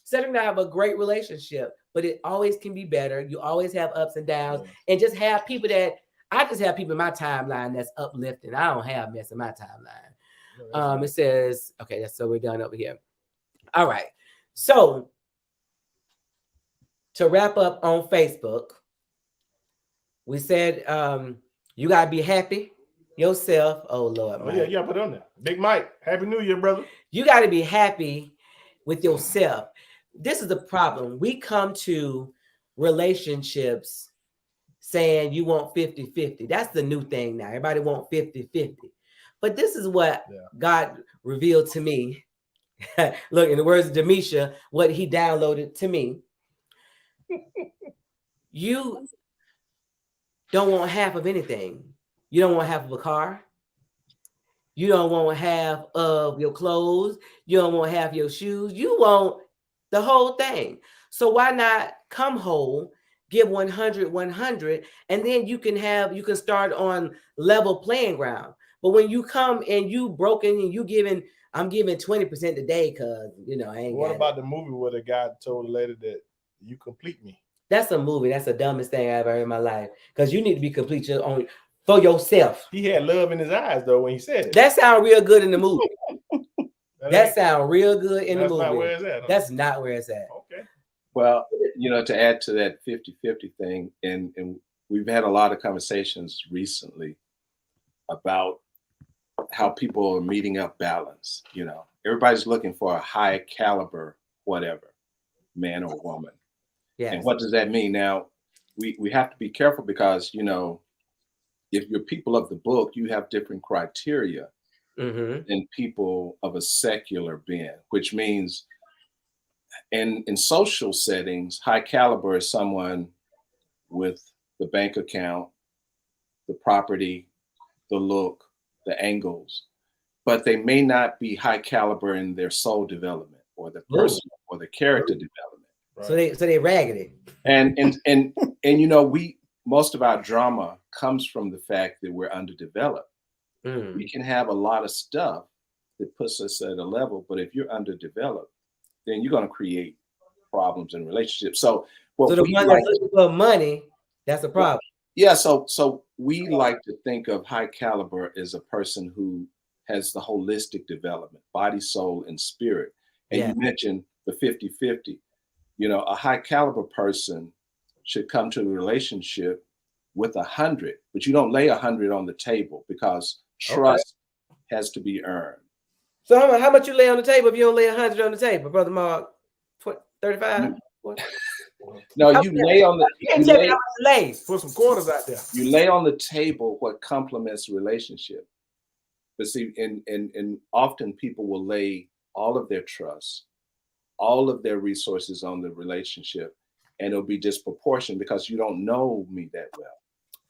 Cedric and I have a great relationship, but it always can be better. You always have ups and downs. And just have people that I just have people in my timeline that's uplifting. I don't have mess in my timeline. It says, okay, so we're done over here. All right. So to wrap up on Facebook, we said you gotta be happy yourself. Oh Lord. Oh, yeah, put it on there. Big Mike, Happy New Year, brother. You got to be happy with yourself. This is the problem. We come to relationships saying you want 50-50. That's the new thing now. Everybody want 50-50. But this is what God revealed to me. Look, in the words of Demisha, what he downloaded to me. You don't want half of anything. You don't want half of a car. You don't want half of your clothes. You don't want half your shoes. You want the whole thing. So why not come whole, give 100, and then you can start on level playing ground. But when you come and you broken and I'm giving 20% today because I ain't. What about the movie where the guy told the lady that you complete me? That's a movie. That's the dumbest thing I've ever heard in my life. Because you need to be complete for yourself. He had love in his eyes though when he said it. That sounds real good in the movie. That sounds real good in the movie. That's not where it's at. Huh? That's not where it's at. Okay. Well, to add to that 50-50 thing, and we've had a lot of conversations recently about how people are meeting up balance. Everybody's looking for a high caliber, whatever, man or woman. Yes. And what does that mean? Now, we have to be careful because, if you're people of the book, you have different criteria than people of a secular bent, which means in social settings, high caliber is someone with the bank account, the property, the look, the angles, but they may not be high caliber in their soul development or the personal or the character development. Right. So they raggedy. And most of our drama comes from the fact that we're underdeveloped. We can have a lot of stuff that puts us at a level, but if you're underdeveloped, then you're going to create problems in relationships. So the one that's looking for money, that's a problem. Yeah. So we like to think of high caliber as a person who has the holistic development, body, soul, and spirit. And you mentioned the 50-50. A high caliber person should come to the relationship with 100, but you don't lay 100 on the table because trust has to be earned. So how much you lay on the table if you don't lay 100 on the table, Brother Mark? 35? No, you lay on the Put some quarters out there. You lay on the table what complements the relationship. But see, and often people will lay all of their trust, all of their resources on the relationship, and it'll be disproportionate because you don't know me that well.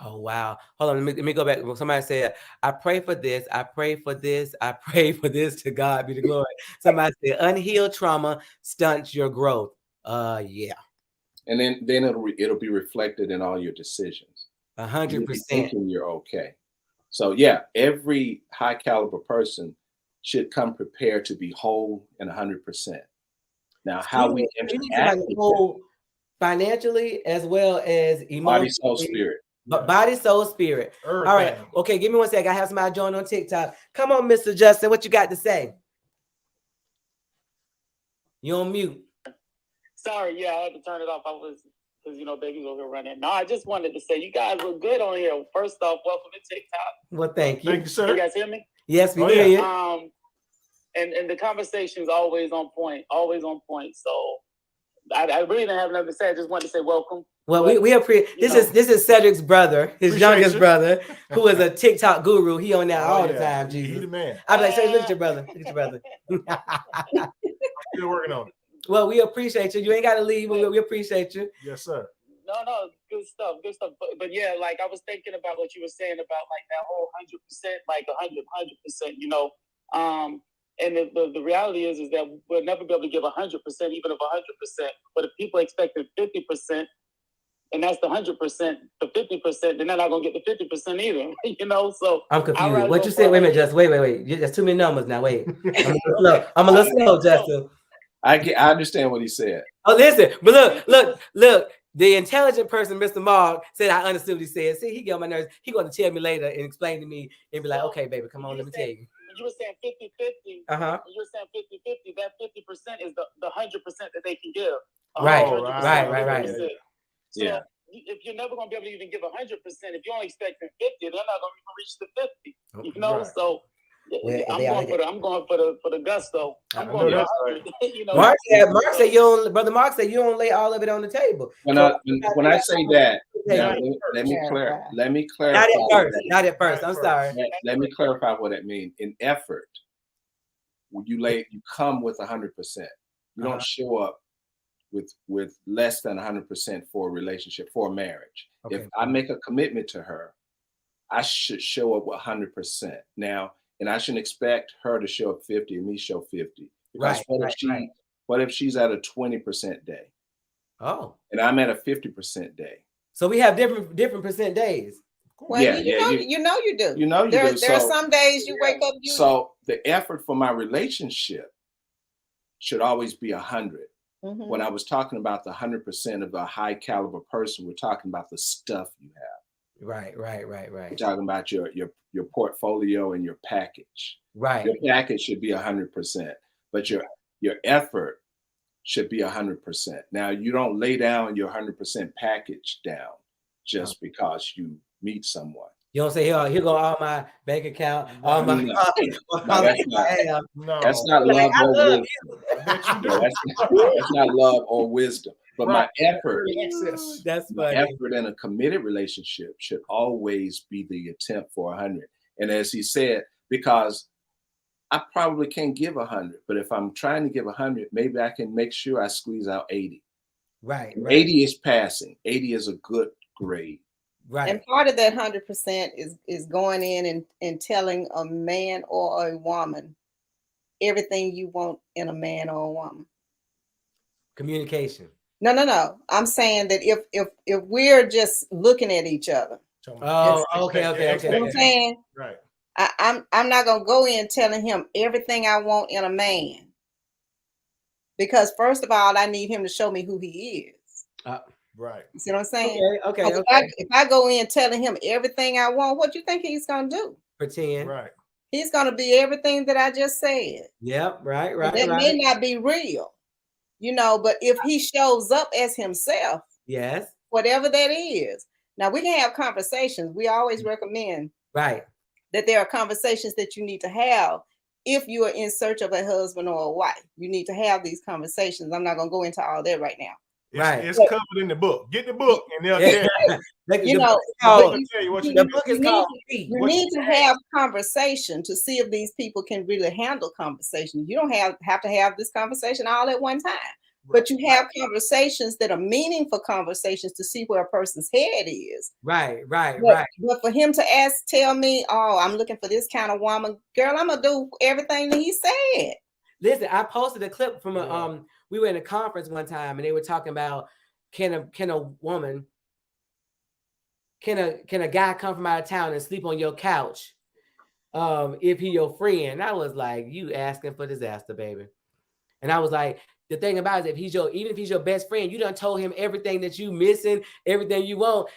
Oh, wow. Hold on. Let me go back. Somebody said, I pray for this. I pray for this. I pray for this. To God be the glory. Somebody said, unhealed trauma stunts your growth. Yeah. And then it'll be reflected in all your decisions. 100%. Thinking you're okay. So yeah, every high caliber person should come prepared to be whole and 100%. Now, how we interact financially as well as emotionally. Body, soul, spirit. But body, soul, spirit. All right. Okay, give me 1 second. I have somebody join on TikTok. Come on, Mr. Justin. What you got to say? You on mute. Sorry, I had to turn it off. I was because baby's over here running. No, I just wanted to say you guys look good on here. First off, welcome to TikTok. Well, thank you. Thank you, sir. You guys hear me? Yes, we hear you. And the conversation's always on point. So I really didn't have nothing to say. I just wanted to say welcome. Well, we appreciate this is Cedric's brother, his youngest brother, who is a TikTok guru. He on that all the time, Jesus. He's the man. I'm like, say, look at your brother. Look at your brother. Still working on it. Well, we appreciate you. You ain't got to leave. We appreciate you. Yes, sir. No, good stuff. But yeah, like I was thinking about what you were saying about like that whole 100%, like 100%, and the reality is that we'll never be able to give 100%, even of 100%. But if people expected 50%, and that's the 100%, the 50%, then they're not gonna get the 50% either. So I'm confused. What you said? Wait a minute, Justin. Wait. There's too many numbers now. Wait. I'm a little slow, Justin. I understand what he said. Oh, listen, but look. the intelligent person, Mr. Mark, said I understood what he said. See, he get on my nerves. He going to tell me later and explain to me and be like, okay, baby, come on, let me tell you. When you were saying 50-50, Uh-huh. when you were saying 50-50, that 50% is the 100% that they can give. Right, 100%, right. 50%. So Yeah. if you're never going to be able to even give 100%, if you're only expecting 50, they're not going to even reach the 50. You know, Right. so Well, I'm going for the gusto. I'm I going know for that's 100. You know, Mark said you don't, Brother Mark said you don't lay all of it on the table. When So, when I say that, now, Hey, let me clarify. not at first. Not at first. I'm sorry. Let me clarify what that means. In effort, when you come with 100%. You don't show up with less than 100% for a relationship, for a marriage. Okay. If I make a commitment to her, I should show up with 100%. Now, and I shouldn't expect her to show up 50 and me show 50. Because what if she's at a 20% day? Oh. And I'm at a 50% day. So we have different percent days. Well, you know you do. You know you there, do. There are some days you wake up. So the effort for my relationship should always be 100. Mm-hmm. When I was talking about the 100% of a high caliber person, we're talking about the stuff you have. Right. We're talking about your portfolio and your package. Right. Your package should be 100%, but your effort should be 100%. Now, you don't lay down your 100% package down just because you meet someone. You don't say, here go all my bank account, all my. That's not love or wisdom. That's not love or wisdom. But my effort, my effort in a committed relationship should always be the attempt for 100. And as he said, because I probably can't give 100, but if I'm trying to give 100, maybe I can make sure I squeeze out 80. Right. 80 is passing. 80 is a good grade. Right. And part of that 100% is going in and telling a man or a woman everything you want in a man or a woman. Communication. No. I'm saying that if we're just looking at each other. Oh, okay. You know what I'm saying? Right. I'm not gonna go in telling him everything I want in a man. Because first of all, I need him to show me who he is. Right. You see what I'm saying? Okay. If I go in telling him everything I want, what do you think he's gonna do? Pretend. Right. He's gonna be everything that I just said. Yep. Right. That may not be real, but if he shows up as himself, yes, whatever that is. Now we can have conversations. We always recommend that there are conversations that you need to have if you are in search of a husband or a wife. You need to have these conversations. I'm not gonna go into all that right now. It's covered in the book. Get the book and they'll tell you. You need to have conversation to see if these people can really handle conversation. You don't have to have this conversation all at one time. But you have conversations that are meaningful conversations to see where a person's head is. Right. But for him to tell me, oh, I'm looking for this kind of woman, girl, I'm gonna do everything that he said. Listen, I posted a clip from we were in a conference one time and they were talking about can a guy come from out of town and sleep on your couch if he your friend? I was like, you asking for disaster, baby. And I was like, the thing about it is even if he's your best friend, you done told him everything that you missing, everything you want.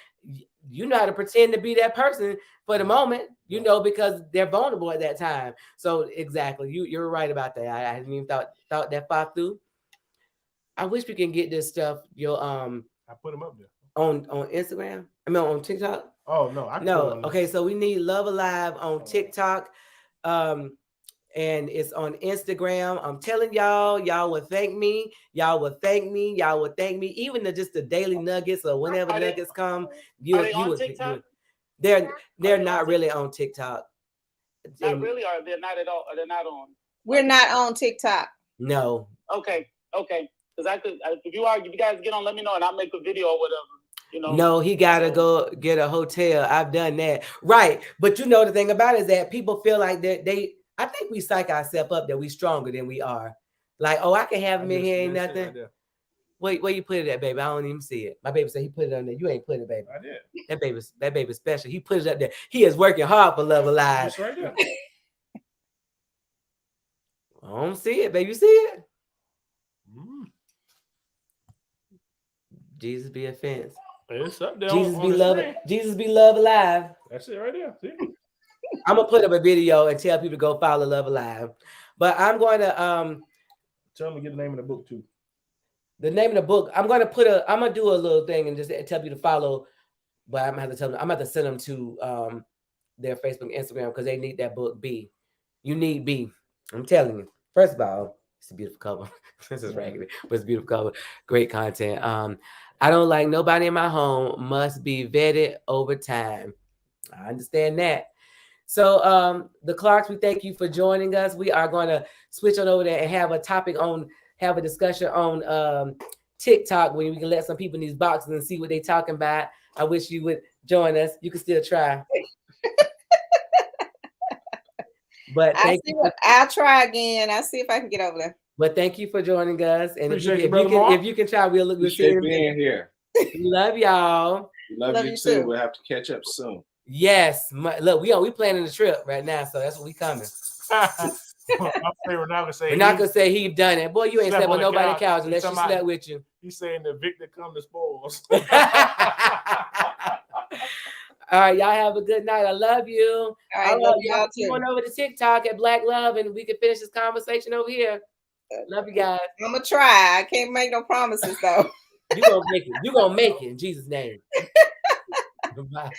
You know how to pretend to be that person for the moment, because they're vulnerable at that time. So exactly, you're right about that. I hadn't even thought that far through. I wish we can get this stuff. I put them up there on Instagram. I mean on TikTok. Oh no, Okay, so we need Love Alive on TikTok. And it's on Instagram. I'm telling y'all would thank me. Y'all would thank me. Even just the daily nuggets or whenever nuggets come. They're not really on TikTok. Not really, or they're not at all. Or they're not on. We're not on TikTok. No. Okay. Because if you guys get on, let me know and I'll make a video or whatever. No, he gotta go get a hotel. I've done that. Right. But the thing about it is that people feel like I think we psych ourselves up that we stronger than we are. Like, oh, I can have him in here, ain't nothing. Wait, where you put it at, baby? I don't even see it. My baby said he put it on there. You ain't put it, baby. I did. That baby's special. He put it up there. He is working hard for Love Alive. It's right there. I don't see it, baby. You see it? Jesus be offense. It's up there. Jesus on be the love. screen. Jesus be love alive. That's it right there. See? I'm gonna put up a video and tell people to go follow Love Alive. But I'm going to Tell them to get the name of the book too. the name of the book. I'm gonna do a little thing and just tell people to follow. But I'm gonna have to tell them. I'm gonna have to send them to their Facebook, Instagram because they need that book. B, you need B. I'm telling you. First of all, it's a beautiful cover. This is raggedy, but it's a beautiful cover. Great content. I don't like nobody in my home must be vetted over time. I understand that. So the Clarks, we thank you for joining us. We are going to switch on over there and have a discussion on TikTok where we can let some people in these boxes and see what they're talking about. I wish you would join us. You can still try. But I'll try again. I'll see if I can get over there. But thank you for joining us. And Appreciate you, Brother Mark. if you can try, we'll see Appreciate you. being here. We love y'all. We love you too. We'll have to catch up soon. Yes. Look, we planning the trip right now, so that's what we coming. My favorite now to say We're not gonna say he done it. Boy, you ain't slept slept on on the nobody's couch. couch unless she Somebody- slept with you. he's saying the victor come to spoils. All right, y'all have a good night. I love you. All right, love y'all Keep too. on over to TikTok at Black Love, and we can finish this conversation over here. Love you guys. I'm gonna try. I can't make no promises though. You gonna make it. You gonna make it in Jesus' name. Bye.